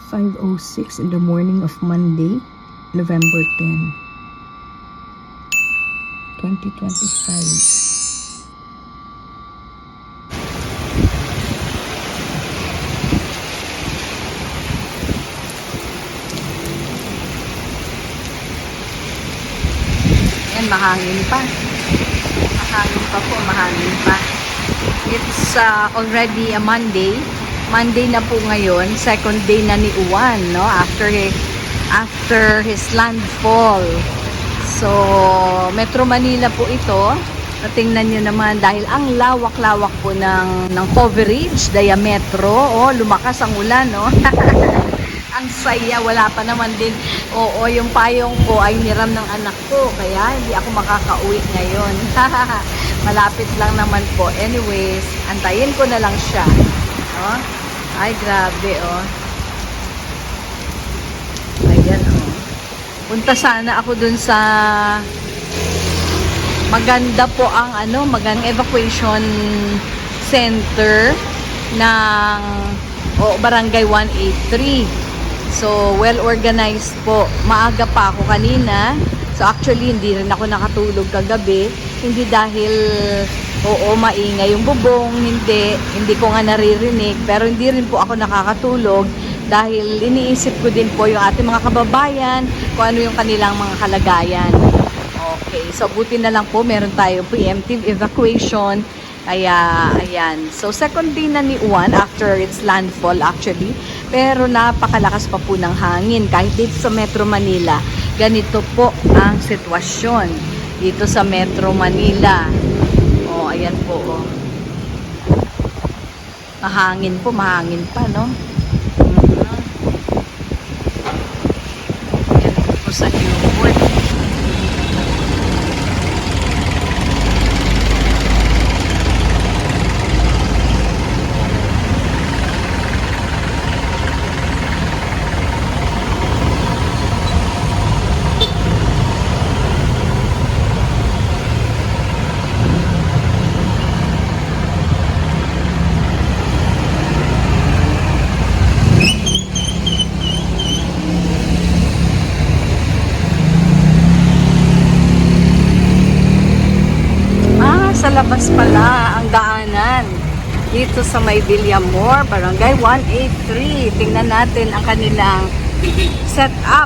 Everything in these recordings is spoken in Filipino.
5:06 in the morning of Monday, November 10, 2025. Ayan, mahangin pa. Mahangin pa po, mahangin pa. It's already a Monday. Monday na po ngayon, second day na ni Juan, no? After his landfall. So, Metro Manila po ito. Tingnan nyo naman dahil ang lawak-lawak po ng coverage, diametro. Oh, lumakas ang ulan, no? Ang saya, wala pa naman din. Oo, yung payong ko ay niram ng anak ko, kaya hindi ako makakauwi ngayon. Malapit lang naman po. Anyways, antayin ko na lang siya. Oh. Ay, grabe, oh. Ayan, oh. Punta sana ako dun sa maganda po ang magandang evacuation center ng Barangay 183. So, well organized po. Maaga pa ako kanina. So, actually, hindi rin ako nakatulog kagabi. Hindi dahil, maingay yung bubong. Hindi ko nga naririnig. Pero hindi rin po ako nakakatulog dahil iniisip ko din po yung ating mga kababayan, kung ano yung kanilang mga kalagayan. Okay, so buti na lang po, meron tayong preemptive evacuation. Kaya, ayan. So, second day na ni Juan after its landfall actually. Pero napakalakas pa po ng hangin. Kahit dito sa Metro Manila, ganito po ang sitwasyon. Dito sa Metro Manila. Oh, ayan po, oh. Mahangin po, mahangin pa, no? Ayan po sa Newport. Sa labas pala ang daanan dito sa may Villamor, Barangay 183. Tingnan natin ang kanilang setup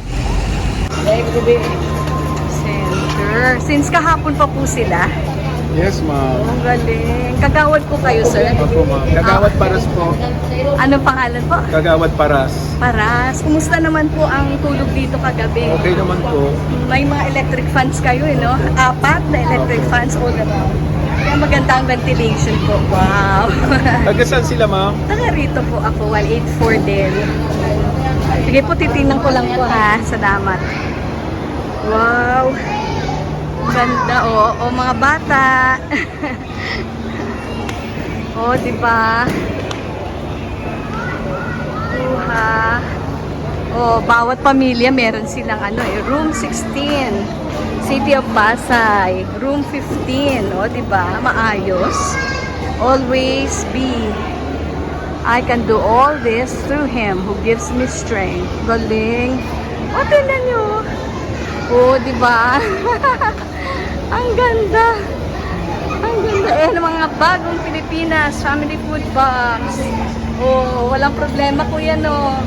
center. Since kahapon pa po sila. Yes, ma'am. Ang galing. Kagawad po kayo, sir? Opo, ma'am. Kagawad Paras po. Anong pangalan po? Kagawad Paras. Paras. Kumusta naman po ang tulog dito kagabi? Okay naman po. May mga electric fans kayo, no? 4 na electric fans all around. Kaya maganda ang ventilation po. Wow! Taga saan sila, ma'am? Taga rito po ako, 184 din. Sige po, titingnan ko lang po, ha. Salamat. Wow! Ganda, oh. O, mga bata. Oh, diba? Uha. Oh, bawat pamilya meron silang room 16. City of Pasay, room 15. O, diba? Maayos. Always be. I can do all this through Him who gives me strength. Galing. O, tingnan nyo. O, diba? Ang ganda. Ang ganda. Mga bagong Pilipinas family food box. O, walang problema, kuya, no?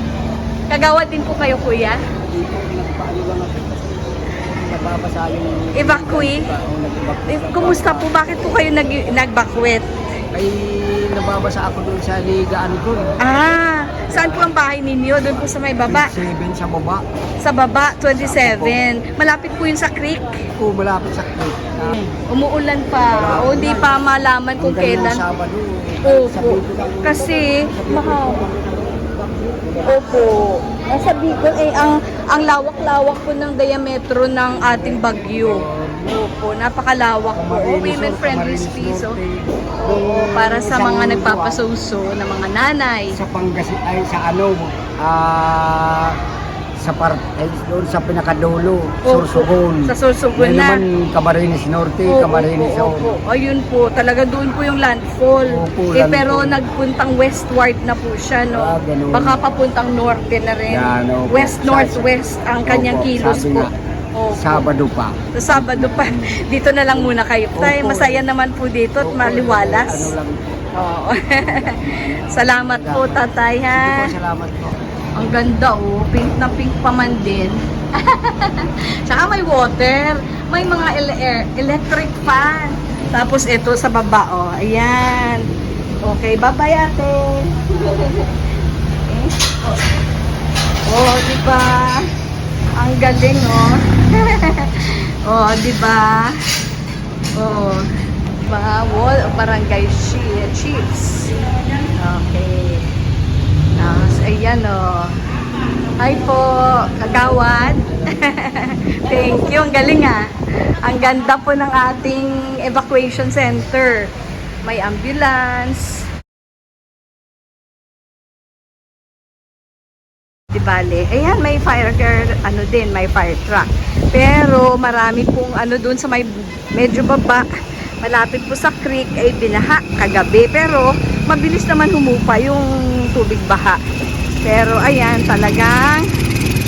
Kagawad din po kayo, kuya? Evacuate? Kumusta po? Bakit po kayo nag-evacuate? Ay nababasa ako doon sa ligaan ko. Saan po ang bahay ninyo? Doon po sa may baba? 7 sa baba. Sa baba, 27. Malapit po yun sa creek? O malapit sa creek. Umuulan pa. O di pa malaman kung kailan. Sabado. Opo. Kasi, Opo. Nasa Bicol, ang lawak-lawak po ng diametro ng ating bagyo. Opo, napakalawak po. Women-friendly space. Oo, para sa mga nagpapasuso na mga nanay. Sa Pangasinan ay sa doon sa pinakadulo, Opo, Sorsogon. sa Sorsogon Yan na. naman Camarines Norte, Oo, Camarines opo, South. opo. Ayun po, talaga doon po yung landfall. Opo, Pero landfall. nagpuntang westward na po siya, no? Ah, ganun. Baka papuntang norte na rin. Yan, opo. West-northwest ang kanyang Opo, kilos sabi po. nga, Opo. Sabado pa. Sa Sabado pa. Dito na lang muna kayo. Tay, Opo. masaya naman po dito at Opo, maliwalas. Ano lang po. Oo. Salamat po, tatay, ha? Sige po, salamat po. Ang ganda, oh. Pink na pink pa man din. Tsaka may water. May mga electric fan. Tapos ito sa baba, oh. Ayan. Okay, bye-bye, ate. Okay. Oh, di ba? Ang galing, oh. Oh, di ba? Oh. Mga wall of barangay chiefs. Okay. Tapos, ayan, oh. Hi po, kagawad. Thank you, ang galing, ah. Ang ganda po ng ating evacuation center. May ambulance. Di bale. Ayan, may fire car, ano din, may fire truck. Pero marami pong ano dun sa may medyo baba. Malapit po sa creek ay binaha kagabi. Pero mabilis naman humupa yung tubig baha. Pero ayan, talagang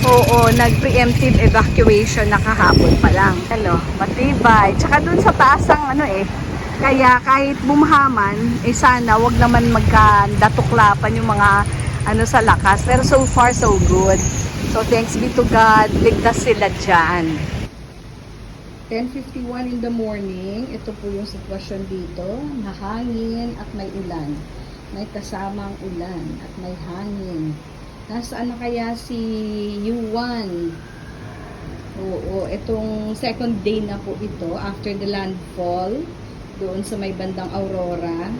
oo, nag-preemptive evacuation na kahapon pa lang. Ano, matibay. Tsaka dun sa taas ang ano eh. Kaya kahit bumahaman, eh sana wag naman magkandatuklapan yung mga ano sa lakas. Pero so far, so good. So thanks be to God, ligtas sila dyan. 10:51 in the morning, ito po yung sitwasyon dito. Mahangin at may ulan. May kasamang ulan at may hangin. Nasaan na kaya si Yuan? Oo, itong second day na po ito after the landfall doon sa may bandang Aurora.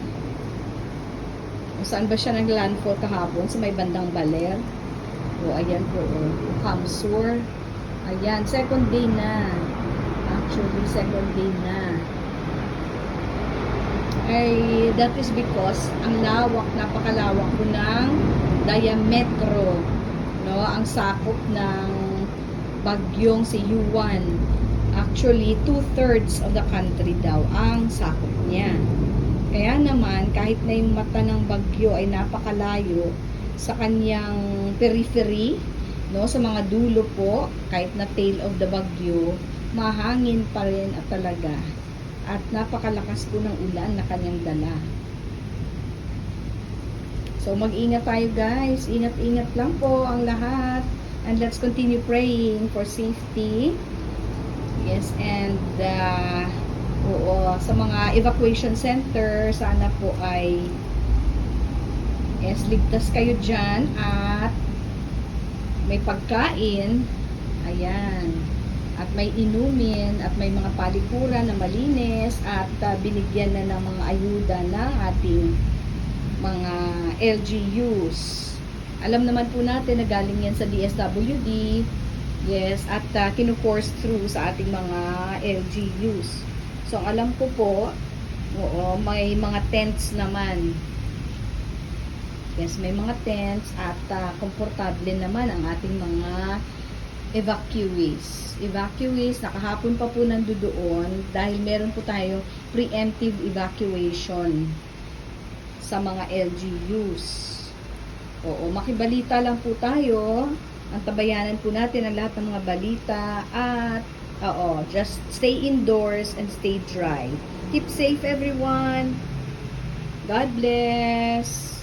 Saan ba siya nag-landfall kahapon? Sa may bandang Baler. O, ayan po. Kamsur. Ayan, second day na. Actually, second day na. Ay, that is because ang lawak, napakalawak po ng diametro. No? Ang sakop ng bagyong si Yuan. Actually, 2/3 of the country daw ang sakop niya. Kaya naman, kahit na yung mata ng bagyo ay napakalayo sa kanyang periphery, no, sa mga dulo po, kahit na tail of the bagyo, mahangin pa rin at talaga. At napakalakas po ng ulan na kanyang dala. So, mag-ingat tayo guys. Ingat-ingat lang po ang lahat. And let's continue praying for safety. Yes, and oo, sa mga evacuation center, sana po ay yes, ligtas kayo dyan at may pagkain, ayan, at may inumin at may mga palikuran na malinis at binigyan na ng mga ayuda ng ating mga LGUs. Alam naman po natin na galing yan sa DSWD, yes, at kinu-course through sa ating mga LGUs. So, alam ko po, oo, may mga tents naman. Yes, may mga tents at komportable naman ang ating mga evacuees. Evacuees, nakahapon pa po nandoon dahil meron po tayo preemptive evacuation sa mga LGUs. Oo, makibalita lang po tayo. Ang tabayanan po natin ang lahat ng mga balita at just stay indoors and stay dry. Keep safe everyone. God bless.